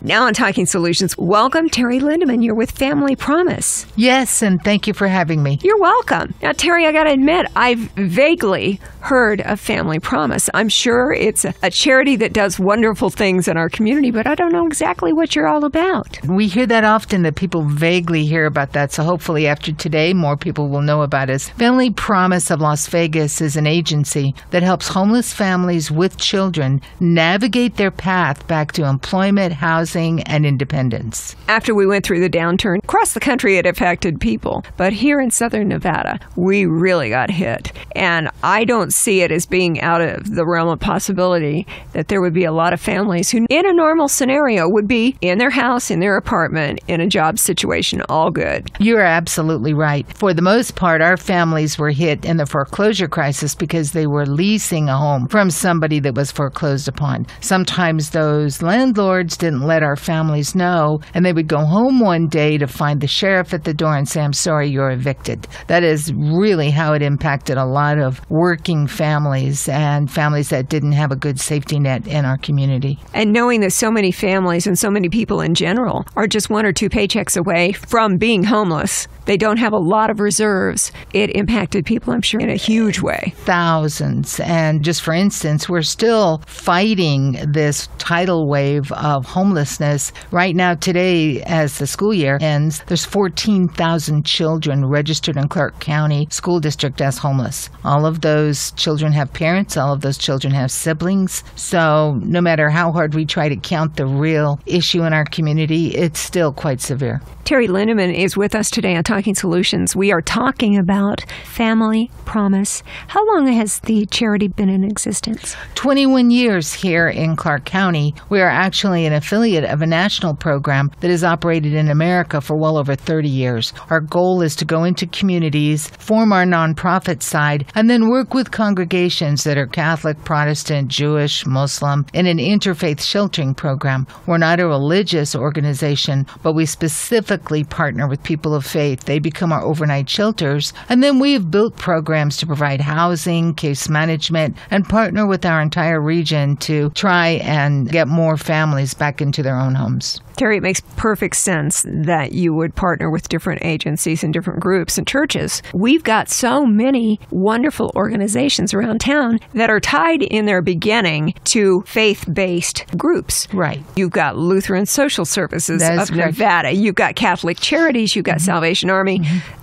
Now on Talking Solutions, welcome Terry Lindemann. You're with Family Promise. Yes, and thank you for having me. You're welcome. Now, Terry, I got to admit, I've vaguely heard of Family Promise. I'm sure it's a charity that does wonderful things in our community, but I don't know exactly what you're all about. We hear that often, that people vaguely hear about that, so hopefully after today, more people will know about us. Family Promise of Las Vegas is an agency that helps homeless families with children navigate their path back to employment, housing, and independence. After we went through the downturn, across the country it affected people, but here in Southern Nevada, we really got hit. And I don't see it as being out of the realm of possibility that there would be a lot of families who, in a normal scenario, would be in their house, in their apartment, in a job situation, all good. You're absolutely right. For the most part, our families were hit in the foreclosure crisis because they were leasing a home from somebody that was foreclosed upon. Sometimes those landlords didn't let our families know, and they would go home one day to find the sheriff at the door and say, "I'm sorry, you're evicted." That is really how it impacted a lot of working families and families that didn't have a good safety net in our community. And knowing that so many families and so many people in general are just 1 or 2 paychecks away from being homeless, they don't have a lot of reserves, it impacted people, I'm sure, in a huge way. Thousands. And just for instance, we're still fighting this tidal wave of homelessness. Right now, today, as the school year ends, there's 14,000 children registered in Clark County School District as homeless. All of those children have parents. All of those children have siblings. So no matter how hard we try to count the real issue in our community, it's still quite severe. Terry Lindemann is with us today on Talking Solutions. We are talking about Family Promise. How long has the charity been in existence? 21 years here in Clark County. We are actually an affiliate of a national program that has operated in America for well over 30 years. Our goal is to go into communities, form our nonprofit side, and then work with congregations that are Catholic, Protestant, Jewish, Muslim in an interfaith sheltering program. We're not a religious organization, but we specifically partner with people of faith. They become our overnight shelters, and then we have built programs to provide housing, case management, and partner with our entire region to try and get more families back into their own homes. Terry, it makes perfect sense that you would partner with different agencies and different groups and churches. We've got so many wonderful organizations around town that are tied in their beginning to faith-based groups. Right. You've got Lutheran Social Services of Nevada. You've got Catholic Charities. You've got Salvation Army.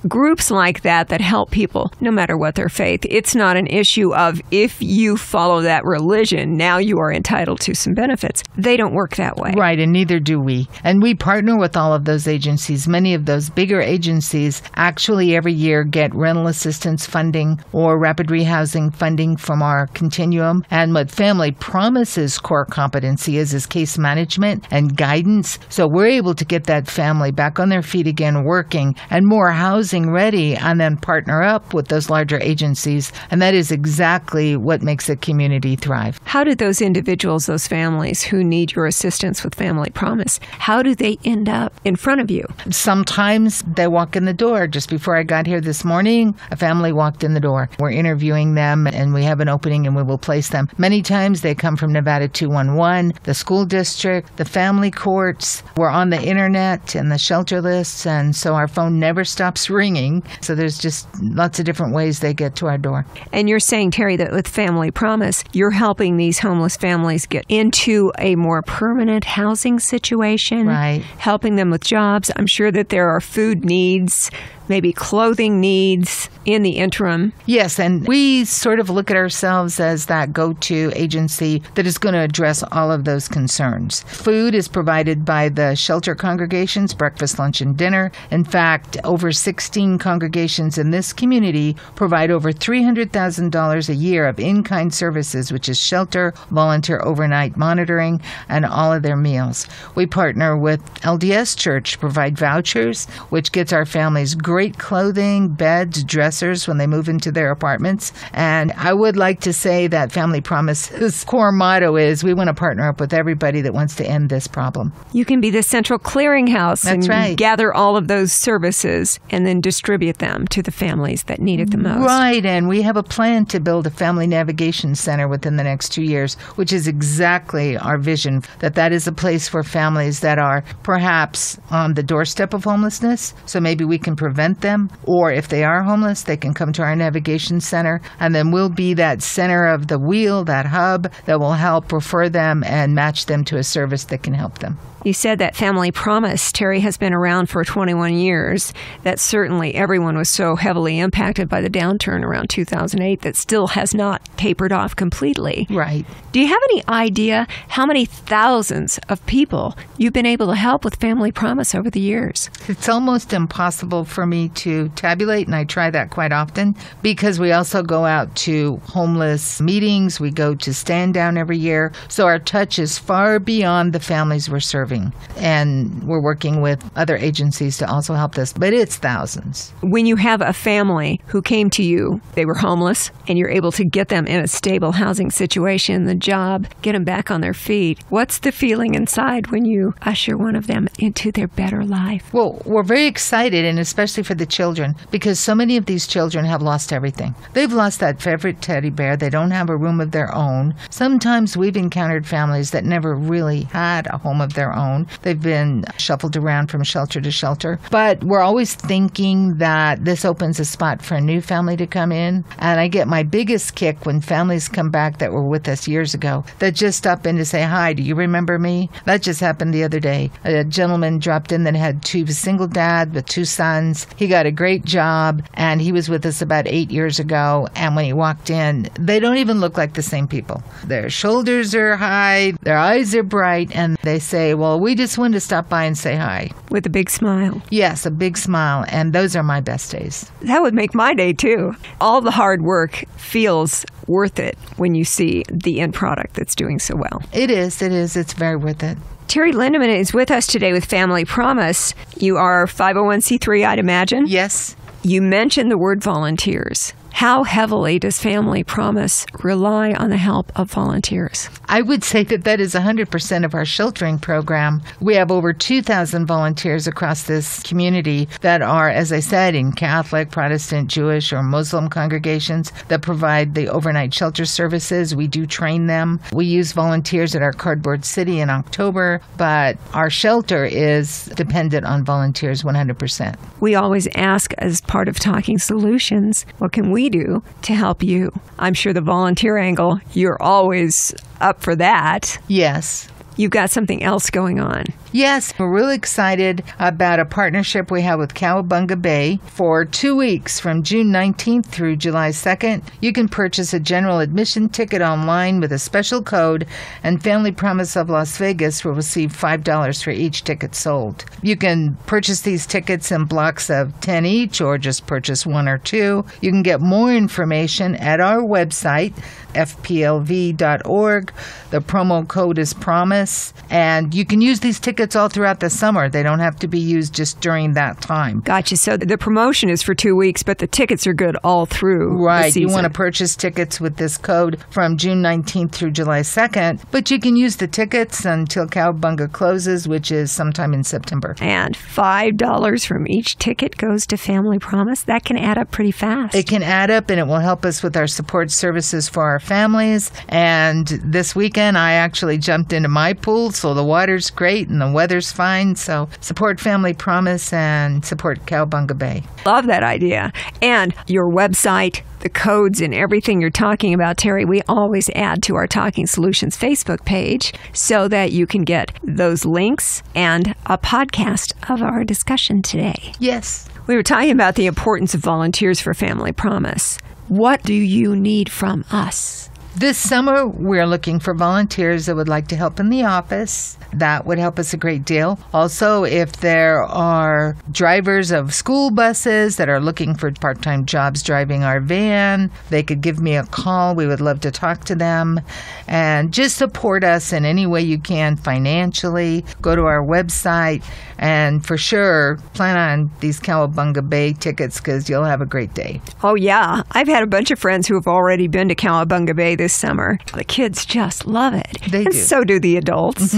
Groups like that help people no matter what their faith. It's not an issue of if you follow that religion, now you are entitled to some benefits. They don't work that way. Right, and neither do we. And we partner with all of those agencies. Many of those bigger agencies actually every year get rental assistance funding or rapid rehousing funding from our continuum. And what Family Promise's core competency is case management and guidance. So we're able to get that family back on their feet again, working and more housing ready, and then partner up with those larger agencies. And that is exactly what makes a community thrive. How do those individuals, those families who need your assistance with Family Promise, how do they end up in front of you? Sometimes they walk in the door. Just before I got here this morning, a family walked in the door. We're interviewing them, and we have an opening, and we will place them. Many times they come from Nevada 211, the school district, the family courts. We're on the internet and the shelter lists, and so our phone never stops ringing. So there's just lots of different ways they get to our door. And you're saying, Terry, that with Family Promise, you're helping these homeless families get into a more permanent housing situation, right? Helping them with jobs. I'm sure that there are food needs, maybe clothing needs in the interim. Yes, and we sort of look at ourselves as that go-to agency that is going to address all of those concerns. Food is provided by the shelter congregations, breakfast, lunch, and dinner. In fact, over 16 congregations in this community provide over $300,000 a year of in-kind services, which is shelter, volunteer overnight monitoring, and all of their meals. We partner with LDS Church to provide vouchers, which gets our families great clothing, beds, dressers when they move into their apartments. And I would like to say that Family Promise's core motto is we want to partner up with everybody that wants to end this problem. You can be the central clearinghouse. That's right. Gather all of those services and then distribute them to the families that need it the most. Right, and we have a plan to build a family navigation center within the next 2 years, which is exactly our vision, that is a place for families that are perhaps on the doorstep of homelessness, so maybe we can prevent them, or if they are homeless, they can come to our navigation center, and then we'll be that center of the wheel, that hub that will help refer them and match them to a service that can help them. You said that Family Promise, Terry, has been around for 21 years. That certainly everyone was so heavily impacted by the downturn around 2008 that still has not tapered off completely. Right. Do you have any idea how many thousands of people you've been able to help with Family Promise over the years? It's almost impossible for me to tabulate, and I try that quite often, because we also go out to homeless meetings. We go to Stand Down every year. So our touch is far beyond the families we're serving. And we're working with other agencies to also help this, but it's thousands. When you have a family who came to you, they were homeless, and you're able to get them in a stable housing situation, the job, get them back on their feet, what's the feeling inside when you usher one of them into their better life? Well, we're very excited, and especially for the children, because so many of these children have lost everything. They've lost that favorite teddy bear. They don't have a room of their own. Sometimes we've encountered families that never really had a home of their own. They've been shuffled around from shelter to shelter. But we're always thinking that this opens a spot for a new family to come in. And I get my biggest kick when families come back that were with us years ago that just stop in to say, hi, do you remember me? That just happened the other day. A gentleman dropped in that had a single dad with 2 sons. He got a great job, and he was with us about 8 years ago. And when he walked in, they don't even look like the same people. Their shoulders are high, their eyes are bright, and they say, well, we just wanted to stop by and say hi. With a big smile. Yes, a big smile, and those are my best days. That would make my day, too. All the hard work feels worth it when you see the end product that's doing so well. It is. It's very worth it. Terry Lindemann is with us today with Family Promise. You are 501c3, I'd imagine? Yes. You mentioned the word volunteers. How heavily does Family Promise rely on the help of volunteers? I would say that is 100% of our sheltering program. We have over 2,000 volunteers across this community that are, as I said, in Catholic, Protestant, Jewish, or Muslim congregations that provide the overnight shelter services. We do train them. We use volunteers at our Cardboard City in October, but our shelter is dependent on volunteers 100%. We always ask, as part of Talking Solutions, what can we do to help you? I'm sure the volunteer angle, you're always up for that. Yes. You've got something else going on. Yes, we're really excited about a partnership we have with Cowabunga Bay. For 2 weeks, from June 19th through July 2nd, you can purchase a general admission ticket online with a special code, and Family Promise of Las Vegas will receive $5 for each ticket sold. You can purchase these tickets in blocks of 10 each, or just purchase 1 or 2. You can get more information at our website, fplv.org. The promo code is PROMISE, and you can use these tickets all throughout the summer. They don't have to be used just during that time. Gotcha. So the promotion is for 2 weeks, but the tickets are good all through Right. the season. You want to purchase tickets with this code from June 19th through July 2nd, but you can use the tickets until Cowabunga closes, which is sometime in September. And $5 from each ticket goes to Family Promise. That can add up pretty fast. It can add up, and it will help us with our support services for our families. And this weekend, I actually jumped into my pool, so the water's great and the weather's fine. So support Family Promise and support Cowabunga Bay. Love that idea. And your website, the codes and everything you're talking about, Terry, we always add to our Talking Solutions Facebook page so that you can get those links and a podcast of our discussion today. Yes. We were talking about the importance of volunteers for Family Promise. What do you need from us? This summer, we're looking for volunteers that would like to help in the office. That would help us a great deal. Also, if there are drivers of school buses that are looking for part-time jobs driving our van, they could give me a call. We would love to talk to them. And just support us in any way you can financially. Go to our website. And for sure, plan on these Cowabunga Bay tickets because you'll have a great day. Oh, yeah. I've had a bunch of friends who have already been to Cowabunga Bay this summer. The kids just love it. They do. So do the adults.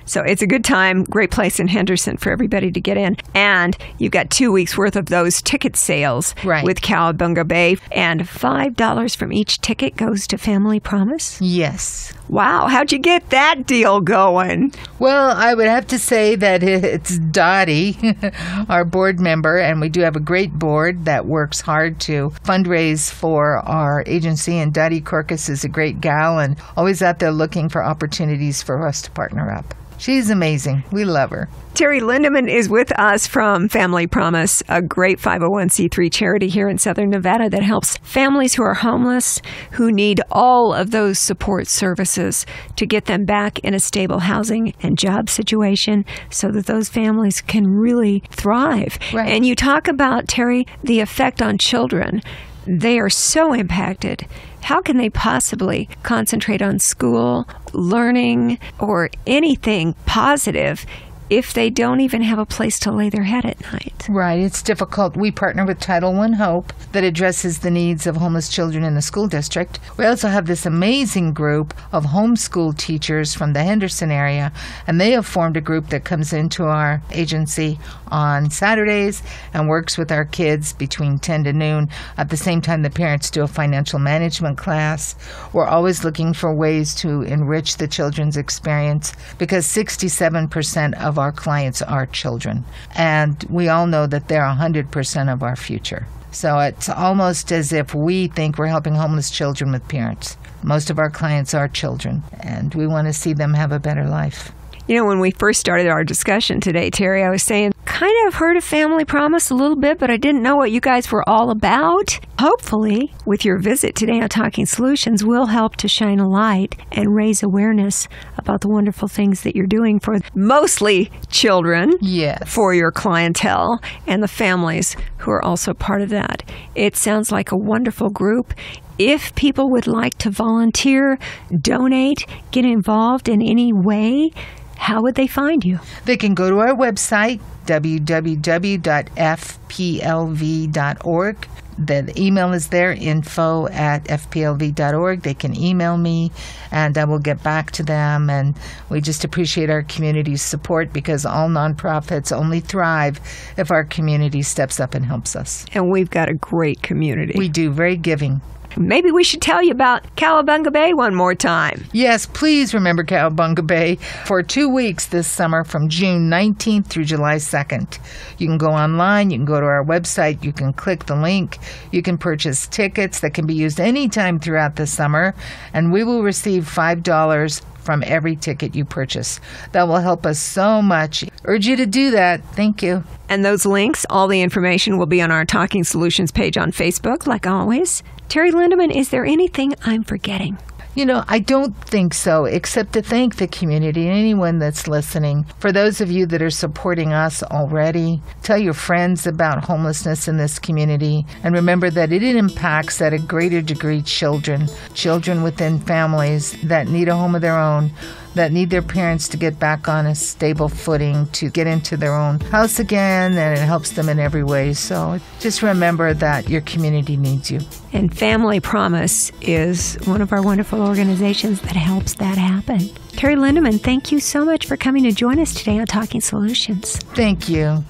So it's a good time, great place in Henderson for everybody to get in. And you've got 2 weeks worth of those ticket sales with Cowabunga Bay. And $5 from each ticket goes to Family Promise? Yes. Wow. How'd you get that deal going? Well, I would have to say that it's Dottie, our board member, and we do have a great board that works hard to fundraise for our agency. And Dottie Corcus is a great gal and always out there looking for opportunities for us to partner up. She's amazing. We love her. Terry Lindemann is with us from Family Promise, a great 501c3 charity here in Southern Nevada that helps families who are homeless, who need all of those support services to get them back in a stable housing and job situation so that those families can really thrive. Right. And you talk about, Terry, the effect on children. They are so impacted. How can they possibly concentrate on school, learning, or anything positive if they don't even have a place to lay their head at night? Right. It's difficult. We partner with Title I Hope that addresses the needs of homeless children in the school district. We also have this amazing group of homeschool teachers from the Henderson area, and they have formed a group that comes into our agency on Saturdays and works with our kids between 10 to noon. At the same time, the parents do a financial management class. We're always looking for ways to enrich the children's experience because 67% of our clients are children. And we all know that they're 100% of our future. So it's almost as if we think we're helping homeless children with parents. Most of our clients are children, and we want to see them have a better life. You know, when we first started our discussion today, Terry, I was saying, kind of heard of Family Promise a little bit, but I didn't know what you guys were all about. Hopefully, with your visit today on Talking Solutions, we'll help to shine a light and raise awareness about the wonderful things that you're doing for mostly children, for your clientele, and the families who are also part of that. It sounds like a wonderful group. If people would like to volunteer, donate, get involved in any way, how would they find you? They can go to our website, www.fplv.org. The email is there, info@fplv.org. They can email me, and I will get back to them. And we just appreciate our community's support because all nonprofits only thrive if our community steps up and helps us. And we've got a great community. We do, very giving. Maybe we should tell you about Cowabunga Bay one more time. Yes, please remember Cowabunga Bay for 2 weeks this summer from June 19th through July 2nd. You can go online, you can go to our website, you can click the link, you can purchase tickets that can be used anytime throughout the summer, and we will receive $5 from every ticket you purchase. That will help us so much. Urge you to do that. Thank you. And those links, all the information will be on our Talking Solutions page on Facebook, like always. Terry Lindemann, is there anything I'm forgetting? You know, I don't think so, except to thank the community and anyone that's listening. For those of you that are supporting us already, tell your friends about homelessness in this community. And remember that it impacts at a greater degree children within families that need a home of their own, that need their parents to get back on a stable footing, to get into their own house again, and it helps them in every way. So just remember that your community needs you. And Family Promise is one of our wonderful organizations that helps that happen. Terry Lindemann, thank you so much for coming to join us today on Talking Solutions. Thank you.